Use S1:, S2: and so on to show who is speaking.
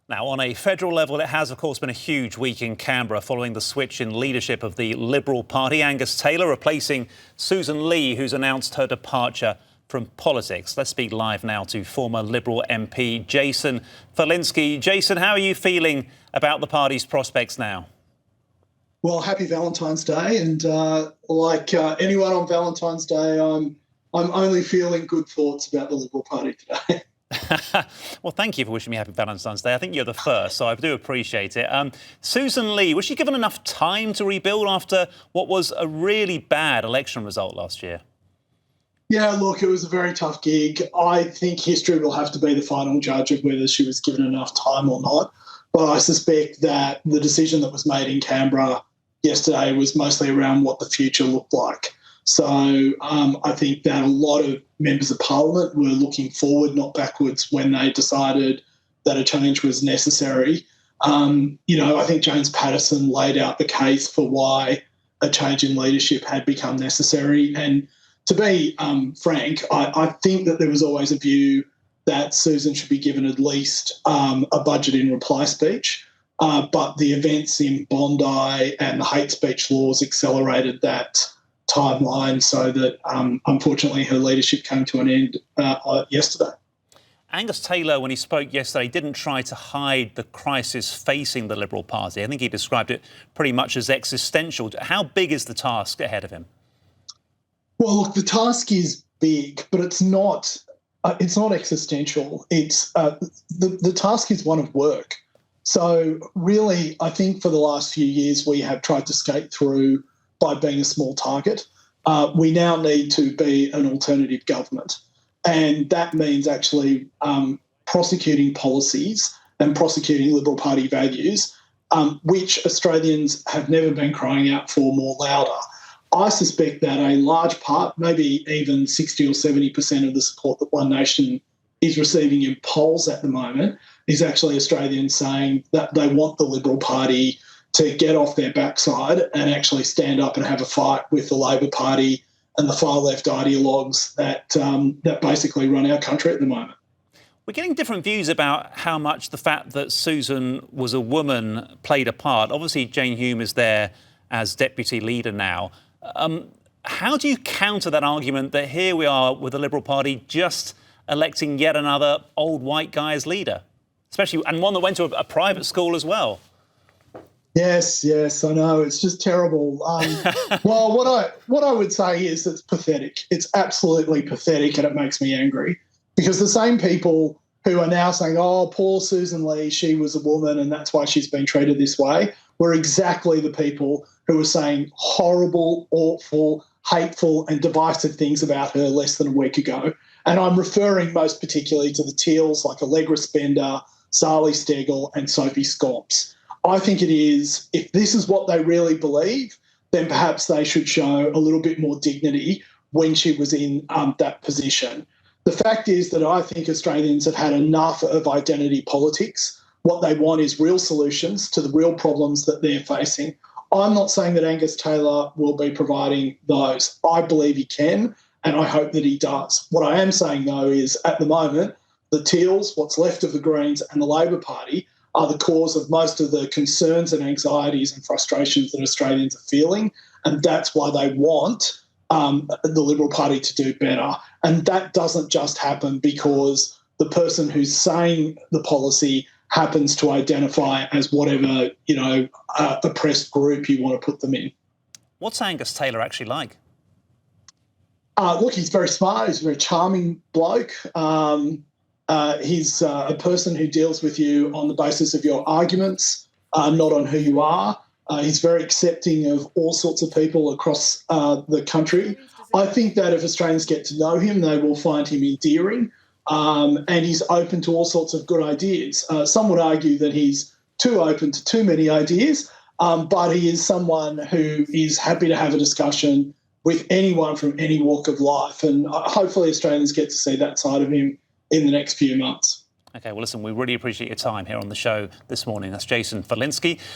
S1: Now, on a federal level, it has, of course, been a huge week in Canberra following the switch in leadership of the Liberal Party. Angus Taylor replacing Susan Lee, who's announced her departure from politics. Let's speak live now to former Liberal MP Jason Falinski. Jason, how are you feeling about the party's prospects now?
S2: Well, happy Valentine's Day, and like anyone on Valentine's Day, I'm only feeling good thoughts about the Liberal Party today.
S1: Well, thank you for wishing me happy Valentine's Day. I think you're the first, so I do appreciate it. Susan Lee, was she given enough time to rebuild after what was a really bad election result last year?
S2: Yeah, look, it was a very tough gig. I think history will have to be the final judge of whether she was given enough time or not. But I suspect that the decision that was made in Canberra yesterday was mostly around what the future looked like. So I think that a lot of members of parliament were looking forward, not backwards, when they decided that a change was necessary. I think James Patterson laid out the case for why a change in leadership had become necessary. And to be frank, I think that there was always a view that Susan should be given at least a budget in reply speech. But the events in Bondi and the hate speech laws accelerated that timeline so that, unfortunately, her leadership came to an end yesterday.
S1: Angus Taylor, when he spoke yesterday, didn't try to hide the crisis facing the Liberal Party. I think he described it pretty much as existential. How big is the task ahead of him?
S2: Well, look, the task is big, but it's not existential. It's the task is one of work. So really, I think for the last few years we have tried to skate through by being a small target. We now need to be an alternative government. And that means actually prosecuting policies and prosecuting Liberal Party values, which Australians have never been crying out for more louder. I suspect that a large part, maybe even 60 or 70% of the support that One Nation is receiving in polls at the moment is actually Australians saying that they want the Liberal Party to get off their backside and actually stand up and have a fight with the Labor Party and the far-left ideologues that basically run our country at the moment.
S1: We're getting different views about how much the fact that Susan was a woman played a part. Obviously, Jane Hume is there as deputy leader now. How do you counter that argument that here we are with the Liberal Party just electing yet another old white guy as leader, especially, and one that went to a private school as well?
S2: Yes, I know. It's just terrible. Well, what I would say is it's pathetic. It's absolutely pathetic, and it makes me angry because the same people who are now saying, "Oh, poor Susan Lee, she was a woman, and that's why she's been treated this way," were exactly the people who were saying horrible, awful, hateful, and divisive things about her less than a week ago. And I'm referring most particularly to the Teals like Allegra Spender, Sally Steggall, and Sophie Scopes. I think it is, if this is what they really believe, then perhaps they should show a little bit more dignity when she was in that position. The fact is that I think Australians have had enough of identity politics. What they want is real solutions to the real problems that they're facing. I'm not saying that Angus Taylor will be providing those. I believe he can, and I hope that he does. What I am saying, though, is at the moment, the Teals, what's left of the Greens and the Labor Party are the cause of most of the concerns and anxieties and frustrations that Australians are feeling, and that's why they want the Liberal Party to do better. And that doesn't just happen because the person who's saying the policy happens to identify as whatever, oppressed group you want to put them in.
S1: What's Angus Taylor actually like?
S2: Look, he's very smart. He's a very charming bloke. He's a person who deals with you on the basis of your arguments, not on who you are. He's very accepting of all sorts of people across the country. I think that if Australians get to know him, they will find him endearing, and he's open to all sorts of good ideas. Some would argue that he's too open to too many ideas, but he is someone who is happy to have a discussion with anyone from any walk of life, and hopefully Australians get to see that side of him in the next few months.
S1: OK, well, listen, we really appreciate your time here on the show this morning. That's Jason Falinski.